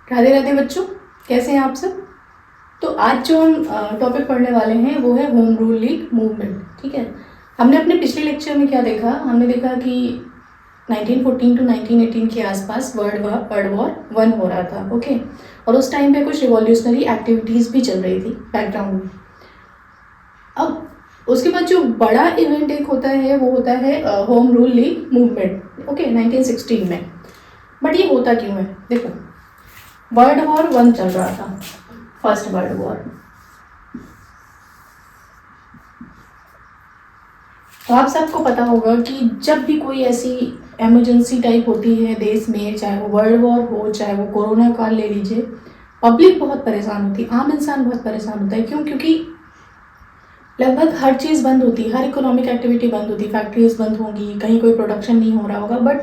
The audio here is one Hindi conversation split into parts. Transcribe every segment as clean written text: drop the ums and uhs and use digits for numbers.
राधे राधे बच्चों, कैसे हैं आप सब। तो आज जो हम टॉपिक पढ़ने वाले हैं वो है होम रूल लीग मूवमेंट। ठीक है, हमने अपने पिछले लेक्चर में क्या देखा, हमने देखा कि 1914 टू 1918 के आसपास वर्ल्ड वॉर 1 हो रहा था। ओके, और उस टाइम पे कुछ रिवॉल्यूशनरी एक्टिविटीज़ भी चल रही थी बैकग्राउंड में। अब उसके बाद जो बड़ा इवेंट एक होता है वो होता है home rule league movement. Okay, 1916 में। बट ये होता क्यों है, देखो वर्ल्ड वॉर 1 चल रहा था, फर्स्ट वर्ल्ड वॉर। तो आप सबको पता होगा कि जब भी कोई ऐसी इमरजेंसी टाइप होती है देश में, चाहे वो वर्ल्ड वॉर हो, चाहे वो कोरोना काल ले लीजिए, पब्लिक बहुत परेशान होती है, आम इंसान बहुत परेशान होता है। क्यों? क्योंकि लगभग हर चीज़ बंद होती है, हर इकोनॉमिक एक्टिविटी बंद होती, फैक्ट्रीज बंद होंगी, कहीं कोई प्रोडक्शन नहीं हो रहा होगा, बट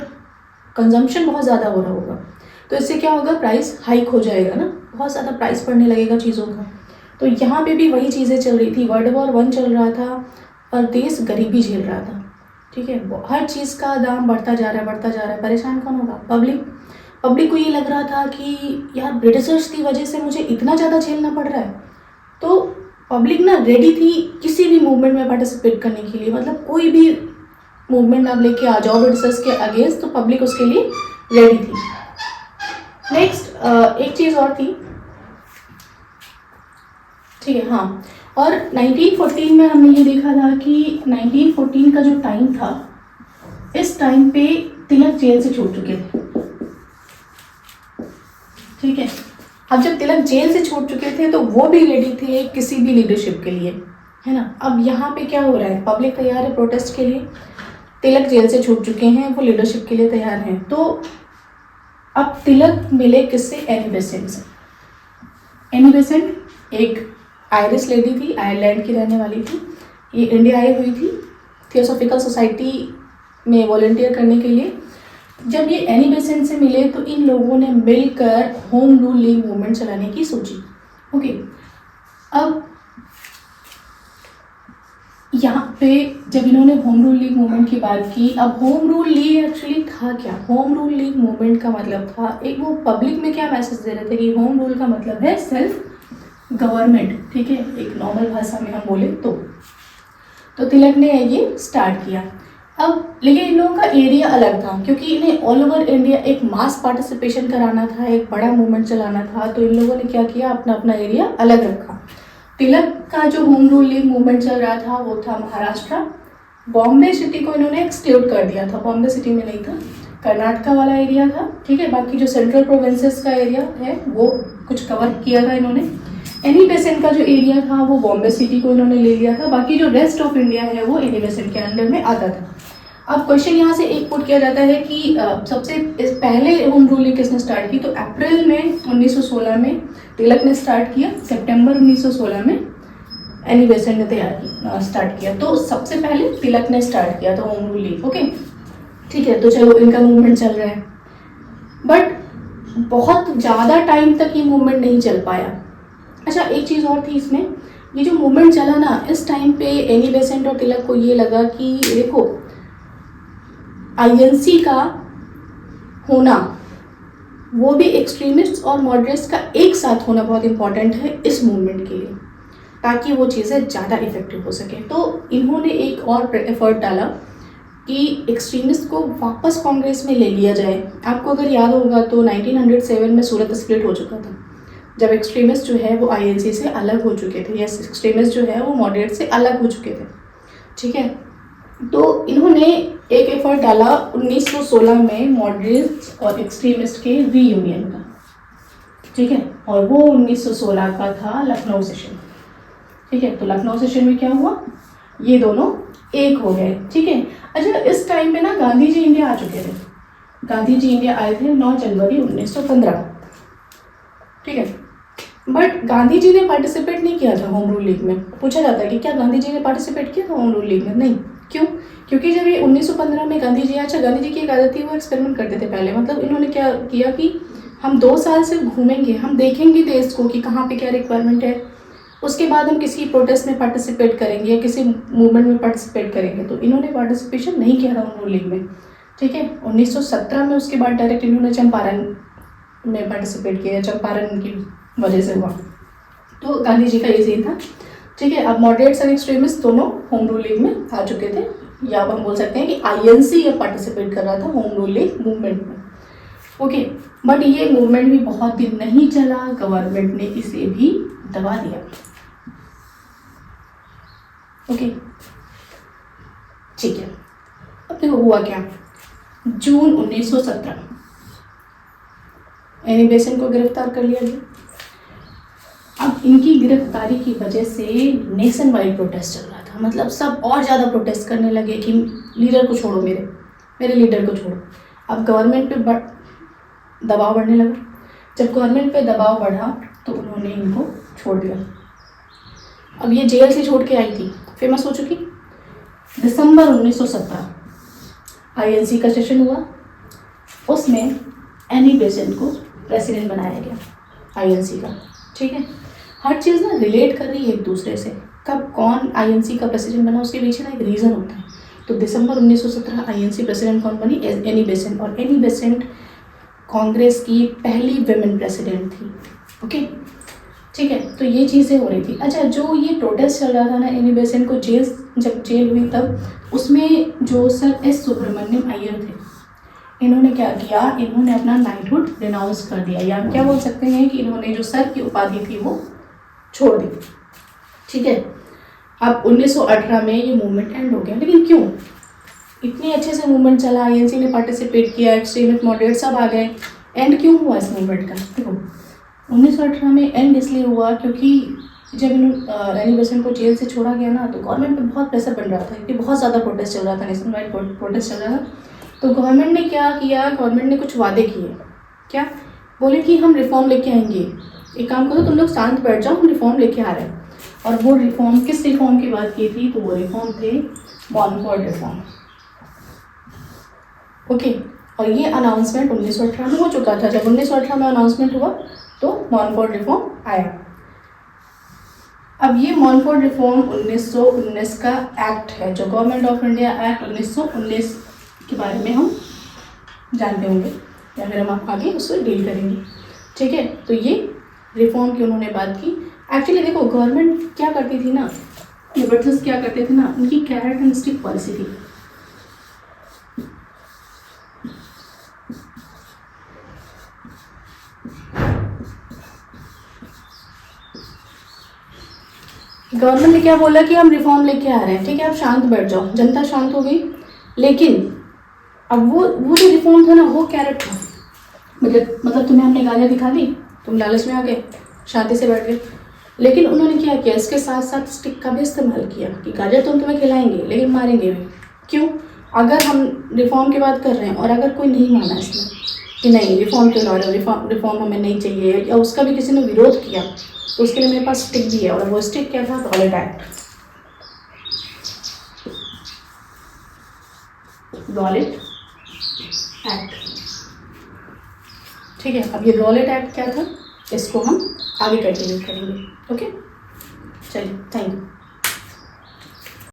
कंजम्पशन बहुत ज़्यादा हो रहा होगा। तो इससे क्या होगा, प्राइस हाइक हो जाएगा ना, बहुत ज़्यादा प्राइस पड़ने लगेगा चीज़ों का। तो यहाँ पे भी वही चीज़ें चल रही थी, वर्ल्ड वॉर 1 चल रहा था और देश गरीबी झेल रहा था। ठीक है, हर चीज़ का दाम बढ़ता जा रहा है, बढ़ता जा रहा है। परेशान कौन होगा? पब्लिक को ये लग रहा था कि यार ब्रिटिशर्स की वजह से मुझे इतना ज़्यादा झेलना पड़ रहा है। तो पब्लिक ना रेडी थी किसी भी मूवमेंट में पार्टिसिपेट करने के लिए, मतलब कोई भी मूवमेंट आप लेके आ जाओ ब्रिटिशर्स के अगेंस्ट, तो पब्लिक उसके लिए रेडी थी। नेक्स्ट एक चीज़ और थी, ठीक है, हाँ, और 1914 में हमने ये देखा था कि 1914 का जो टाइम था, इस टाइम पे तिलक जेल से छूट चुके थे। ठीक है, अब जब तिलक जेल से छूट चुके थे तो वो भी रेडी थे किसी भी लीडरशिप के लिए, है ना। अब यहाँ पे क्या हो रहा है, पब्लिक तैयार है प्रोटेस्ट के लिए, तिलक जेल से छूट चुके हैं, वो लीडरशिप के लिए तैयार हैं। तो अब तिलक मिले किससे? एनी बेसेंट से। एनी बेसेंट एक आयरिश लेडी थी, आयरलैंड की रहने वाली थी। ये इंडिया आई हुई थी थियोसॉफिकल सोसाइटी में वॉलंटियर करने के लिए। जब ये एनी बेसेंट से मिले तो इन लोगों ने मिलकर होम रूल लीग मूवमेंट चलाने की सोची। ओके, अब यहाँ पे जब इन्होंने होम रूल लीग मूवमेंट की बात की, अब होम रूल लीग एक्चुअली था क्या? होम रूल लीग मूवमेंट का मतलब था, एक वो पब्लिक में क्या मैसेज दे रहे थे कि होम रूल का मतलब है सेल्फ गवर्नमेंट। ठीक है, एक नॉर्मल भाषा में हम बोले तो तिलक ने ये स्टार्ट किया। अब लेकिन इन लोगों का एरिया अलग था, क्योंकि इन्हें ऑल ओवर इंडिया एक मास पार्टिसिपेशन कराना था, एक बड़ा मूवमेंट चलाना था। तो इन लोगों ने क्या किया, अपना अपना एरिया अलग रखा। तिलक का जो होम रूल लीग मूवमेंट चल रहा था वो था महाराष्ट्र। बॉम्बे सिटी को इन्होंने एक्सक्लूड कर दिया था, बॉम्बे सिटी में नहीं था, कर्नाटका वाला एरिया था। ठीक है, बाकी जो सेंट्रल प्रोविंसेस का एरिया है वो कुछ कवर किया था इन्होंने। एनी बेसेंट का जो एरिया था वो बॉम्बे सिटी को इन्होंने ले लिया था, बाकी जो रेस्ट ऑफ इंडिया है वो एनी बेसेंट के अंडर में आता था। अब क्वेश्चन यहाँ से एक पुट किया जाता है कि सबसे पहले होम रूल लीग किसने स्टार्ट की? तो अप्रैल में 1916 में तिलक ने स्टार्ट किया, सितंबर 1916 में एनी बेसेंट ने स्टार्ट किया। तो सबसे पहले तिलक ने स्टार्ट किया था होम रूल लीग। ओके, ठीक है, तो चलो इनका मूवमेंट चल रहा है, बट बहुत ज़्यादा टाइम तक ये मूवमेंट नहीं चल पाया। अच्छा, एक चीज़ और थी इसमें, ये जो मूवमेंट चला ना, इस टाइम पे एनी बेसेंट और तिलक को ये लगा कि देखो आईएनसी का होना, वो भी एक्सट्रीमिस्ट और मॉडरेट्स का एक साथ होना बहुत इंपॉर्टेंट है इस मूवमेंट के लिए, ताकि वो चीज़ें ज़्यादा इफेक्टिव हो सके। तो इन्होंने एक और एफर्ट डाला कि एक्सट्रीमिस्ट को वापस कांग्रेस में ले लिया जाए। आपको अगर याद होगा तो 1907 में सूरत स्प्लिट हो चुका था, जब एक्सट्रीमिस्ट जो है वो आईएनसी से अलग हो चुके थे, या एक्सट्रीमिस्ट जो है वो मॉडरेट से अलग हो चुके थे। ठीक है, तो इन्होंने एक एफर्ट डाला 1916 में मॉडरेट्स और एक्सट्रीमिस्ट के रीयूनियन का। ठीक है, और वो 1916 का था लखनऊ सेशन। ठीक है, तो लखनऊ सेशन में क्या हुआ, ये दोनों एक हो गए। ठीक है, अच्छा इस टाइम पे ना गांधी जी इंडिया आ चुके थे। गांधी जी इंडिया आए थे 9 जनवरी 1915। ठीक है, बट गांधी जी ने पार्टिसिपेट नहीं किया था होम रूल लीग में। पूछा जाता है कि क्या गांधी जी ने पार्टिसिपेट किया था होम रूल लीग में? नहीं। क्यों? क्योंकि जब ये 1915 में गांधी जी, अच्छा गांधी जी की एक आदत थी, वो एक्सपेरिमेंट करते थे पहले। मतलब इन्होंने क्या किया कि हम 2 साल से घूमेंगे, हम देखेंगे देश को कि कहाँ पे क्या रिक्वायरमेंट है, उसके बाद हम किसी प्रोटेस्ट में पार्टिसिपेट करेंगे या किसी मूवमेंट में पार्टिसिपेट करेंगे। तो इन्होंने पार्टिसिपेशन नहीं किया था होम रूल लीग में। ठीक है, 1917 में उसके बाद डायरेक्ट इन्होंने चंपारण में पार्टिसिपेट किया, चंपारण की वजह से हुआ। तो गांधी जी का ये सीन था, ठीक है। अब मॉडरेट्स एंड एक्सट्रीमिस्ट दोनों होम रूल लीग में आ चुके थे, या अब हम बोल सकते हैं कि आईएनसी ये पार्टिसिपेट कर रहा था होम रूल लीग मूवमेंट में, ओके। बट ये मूवमेंट भी बहुत दिन नहीं चला, गवर्नमेंट ने इसे भी दबा दिया, ओके, ठीक है। अब देखो हुआ क्या, जून 1917 एनी बेसेंट को गिरफ्तार कर लिया गया। अब इनकी गिरफ्तारी की वजह से नेशन वाइड प्रोटेस्ट चल रहा था, मतलब सब और ज़्यादा प्रोटेस्ट करने लगे कि लीडर को छोड़ो, मेरे लीडर को छोड़ो। अब गवर्नमेंट पे दबाव बढ़ने लगा। जब गवर्नमेंट पे दबाव बढ़ा तो उन्होंने इनको छोड़ दिया। अब ये जेल से छोड़ के आई थी, फेमस हो चुकी। दिसंबर 1917 आईएनसी का सेशन हुआ, उसमें एनी बेसेंट को प्रेसिडेंट बनाया गया आईएनसी का, ठीक है। हर चीज़ ना रिलेट कर रही है एक दूसरे से, कब कौन आईएनसी का प्रेसिडेंट बना उसके पीछे ना एक रीज़न होता है। तो दिसंबर 1917 आईएनसी प्रेसिडेंट कौन बनी, एनी बेसेंट, और एनी बेसेंट कांग्रेस की पहली विमेन प्रेसिडेंट थी, ओके, ठीक है। तो ये चीज़ें हो रही थी। अच्छा, जो ये प्रोटेस्ट चल रहा था ना, एनी बेसेंट को जब जेल हुई तब उसमें जो सर एस सुब्रमण्यम अय्यर थे, इन्होंने क्या किया, इन्होंने अपना नाइटहुड रिनाउंस कर दिया, या क्या बोल सकते हैं कि इन्होंने जो सर की उपाधि थी वो छोड़ दी, ठीक है। अब 1918 में ये मूवमेंट एंड हो गया, लेकिन क्यों? इतने अच्छे से मूवमेंट चला, आईएनसी ने पार्टिसिपेट किया, एक्सट्रीमिस्ट मॉडरेट सब आ गए, एंड क्यों हुआ इस मूवमेंट का? देखो 1918 में एंड इसलिए हुआ क्योंकि जब एनी बेसेंट को जेल से छोड़ा गया ना, तो गवर्नमेंट पे बहुत प्रेशर बन रहा था, क्योंकि बहुत ज़्यादा प्रोटेस्ट चल रहा था, नेशन वाइड प्रोटेस्ट चल रहा था। तो गवर्नमेंट ने क्या किया, गवर्नमेंट ने कुछ वादे किए। क्या बोले कि हम रिफॉर्म लेके आएंगे, एक काम करो तुम लोग शांत बैठ जाओ, हम रिफॉर्म लेके आ रहे हैं। और वो रिफॉर्म किस रिफॉर्म की बात की थी? तो वो रिफॉर्म थे मॉनफोर्ड रिफॉर्म, ओके। और ये अनाउंसमेंट 1918 में हो चुका था। जब 1918 में अनाउंसमेंट हुआ तो मॉनफोर्ड रिफॉर्म आया। अब ये मॉनफोर्ड रिफॉर्म 1919 का एक्ट है, जो गवर्नमेंट ऑफ इंडिया एक्ट 1919 के बारे में हम जानते होंगे, या फिर हम आगे उससे डील करेंगे, ठीक है। तो ये रिफॉर्म की उन्होंने बात की। एक्चुअली देखो गवर्नमेंट क्या करती थी ना, ये ब्रिटिश क्या करते थे ना, उनकी कैरेक्टरिस्टिक पॉलिसी थी। गवर्नमेंट ने क्या बोला कि हम रिफॉर्म लेके आ रहे हैं, ठीक है, आप शांत बैठ जाओ। जनता शांत हो गई, लेकिन अब वो जो रिफॉर्म था ना, वो कैरेट था, मतलब तुम्हें हमने गालियाँ दिखा दी, तुम लालच में आ गए, शांति से बैठ गए। लेकिन उन्होंने क्या किया, इसके साथ साथ स्टिक का भी इस्तेमाल किया कि गाजर तो हम तुम्हें खिलाएंगे लेकिन मारेंगे भी। क्यों? अगर हम रिफॉर्म की बात कर रहे हैं और अगर कोई नहीं माना इसमें कि नहीं रिफॉर्म क्यों ना, रिफॉर्म हमें नहीं चाहिए, या उसका भी किसी ने विरोध किया, तो उसके लिए मेरे पास स्टिक भी है। और वो स्टिक क्या था? रॉलेट एक्ट, रॉलेट एक्ट, ठीक है। अब ये रॉलेट एक्ट क्या था, इसको हम आगे कंटिन्यू करेंगे, ओके। चलिए, थैंक यू।